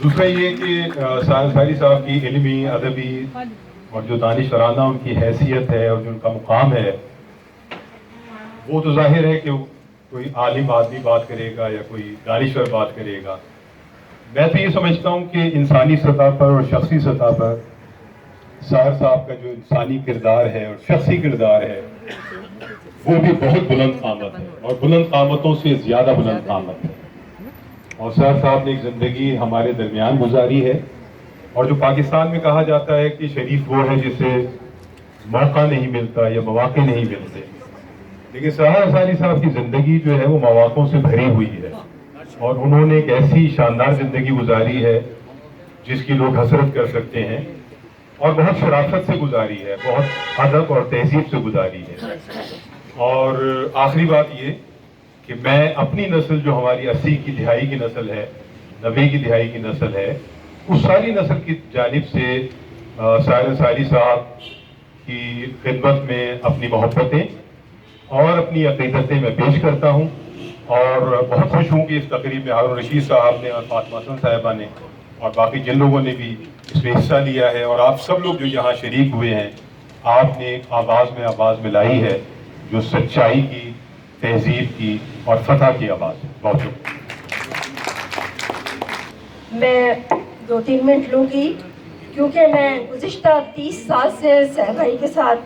دوسرا یہ کہ انصاری صاحب کی علمی ادبی اور جو دانشورانہ ان کی حیثیت ہے اور جو ان کا مقام ہے وہ تو ظاہر ہے کہ کوئی عالم آدمی بات کرے گا یا کوئی دانشور بات کرے گا. میں تو یہ سمجھتا ہوں کہ انسانی سطح پر اور شخصی سطح پر ساحر صاحب کا جو انسانی کردار ہے اور شخصی کردار ہے وہ بھی بہت بلند قامت ہے اور بلند قامتوں سے زیادہ بلند قامت ہے. اور ساحر صاحب نے ایک زندگی ہمارے درمیان گزاری ہے اور جو پاکستان میں کہا جاتا ہے کہ شریف وہ ہے جسے موقع نہیں ملتا یا مواقع نہیں ملتے، لیکن ساحر انصاری صاحب کی زندگی جو ہے وہ مواقعوں سے بھری ہوئی ہے اور انہوں نے ایک ایسی شاندار زندگی گزاری ہے جس کی لوگ حسرت کر سکتے ہیں اور بہت شرافت سے گزاری ہے، بہت ادب اور تہذیب سے گزاری ہے. اور آخری بات یہ کہ میں اپنی نسل جو ہماری 80 کی دہائی کی نسل ہے، 90 کی دہائی کی نسل ہے، اس ساری نسل کی جانب سے ساحر انصاری صاحب کی خدمت میں اپنی محبتیں اور اپنی عقیدتیں میں پیش کرتا ہوں. اور بہت خوش ہوں کہ اس تقریب میں ہارون رشید صاحب نے اور فاطمہ حسن صاحبہ نے اور باقی جن لوگوں نے بھی اس میں حصہ لیا ہے اور آپ سب لوگ جو یہاں شریک ہوئے ہیں، آپ نے ایک آواز ملائی ہے جو سچائی کی، تہذیب کی اور فتح کی آواز ہے. بہت شکریہ. میں 2-3 منٹ لوں گی کیونکہ میں گزشتہ 30 سال سے ساحر بھائی کے ساتھ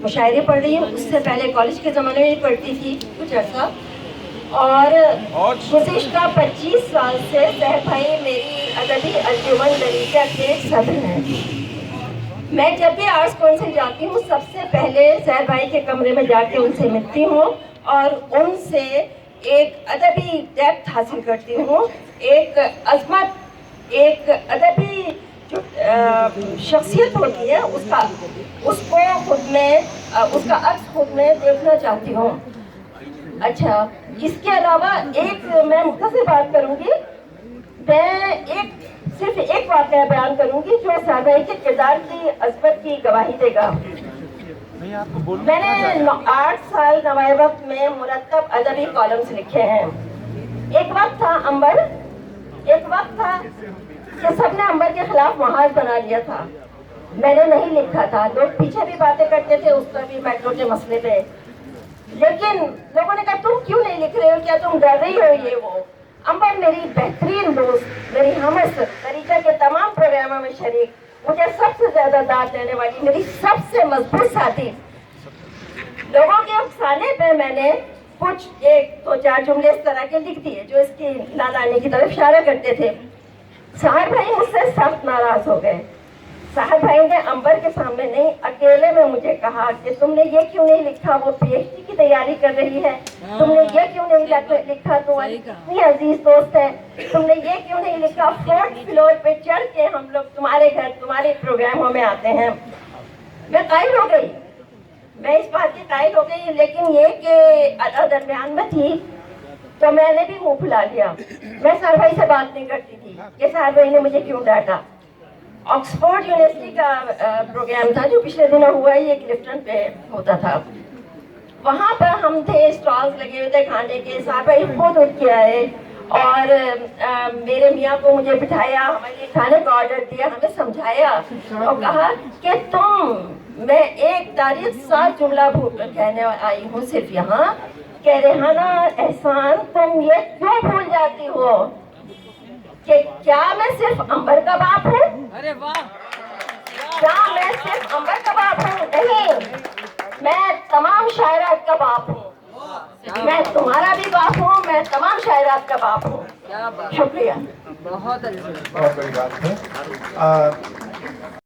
مشاعرے پڑھ رہی ہوں. اس سے پہلے کالج کے زمانے میں بھی پڑھتی تھی کچھ عرصہ، اور گزشتہ 25 سال سے ساحر بھائی میری ادبی انجمن دریچہ کے صدر ہیں. میں جب بھی آرٹس کونسل جاتی ہوں سب سے پہلے ساحر بھائی کے کمرے میں جا کے ان سے ملتی ہوں اور ان سے ایک ادبی ڈیپتھ حاصل کرتی ہوں، ایک عظمت، ایک ادبی جو شخصیت ہوتی ہے اس کو خود میں، اس کا عکس خود میں دیکھنا چاہتی ہوں. اچھا، اس کے علاوہ ایک میں مختصر بات کروں گی. میں صرف ایک واقعہ بیان کروں گی جو ساحر بھائی کے کردار کی عظمت کی گواہی دے گا. میں نے 8 سال نوائے وقت میں مرتب ادبی کالمز لکھے ہیں. ایک وقت تھا کہ سب نے امبر کے خلاف محاذ بنا لیا تھا. میں نے نہیں لکھا تھا، لوگ پیچھے بھی باتیں کرتے تھے اس پر بھی، میٹرو کے مسئلے پہ. لیکن لوگوں نے کہا تم کیوں نہیں لکھ رہے ہو، کیا تم ڈر رہی ہو؟ یہ وہ. امبر میری بہترین دوست، میری ہمعصر، طریقہ کے تمام پروگراموں میں شریک، مجھے سب سے زیادہ داد دینے والی، میری سب سے مضبوط ساتھی. لوگوں کے افسانے پہ میں نے کچھ 1-2-4 جملے اس طرح کے لکھ دیے جو اس کی نادانی کی طرف اشارہ کرتے تھے. ساحر بھائی مجھ سے سخت ناراض ہو گئے. ساحر بھائی نے امبر کے سامنے نہیں، اکیلے میں مجھے کہا کہ تم نے یہ کیوں نہیں لکھا، وہ پی ایچ ڈی کی تیاری کر رہی ہے. تم نے یہ کیوں نہیں لکھا، تمہاری اتنی عزیز دوست ہے. تم نے یہ کیوں نہیں لکھا، 4th فلور پہ چڑھ کے ہم لوگ تمہارے گھر، تمہارے پروگراموں میں آتے ہیں. میں قائل ہو گئی، میں اس بات کی قائل ہو گئی. لیکن یہ کہ درمیان میں تھی تو میں نے بھی منہ پھلا لیا. میں ساحر بھائی سے بات نہیں کرتی تھی کہ ساحر بھائی نے مجھے کیوں ڈانٹا. آکسفورڈ یونیورسٹی کا پروگرام تھا جو پچھلے دنوں ہوا ہے، یہ کلفٹن پہ ہوتا تھا. وہاں پر ہم تھے، اسٹالز لگے ہوئے تھے کھانے کے. ساحر بھائی خود اٹھ کے آئے اور میرے میاں کو مجھے بٹھایا، ہمارے لیے کھانے کا آرڈر دیا، ہمیں سمجھایا اور کہا کہ میں ایک تاریخ ساز جملہ کہنے آئی ہوں صرف یہاں کہ ریحانہ احسان تم یہ کیوں بھول جاتی ہو کہ کیا میں صرف امبر کا باپ ہوں؟ کیا میں صرف امبر کا باپ ہوں؟ نہیں، میں تمام شاعرات کا باپ ہوں. میں تمہارا بھی باپ ہوں، میں تمام شاعرات کا باپ ہوں. شکریہ. بہت اچھا، بہت بڑی بات ہے.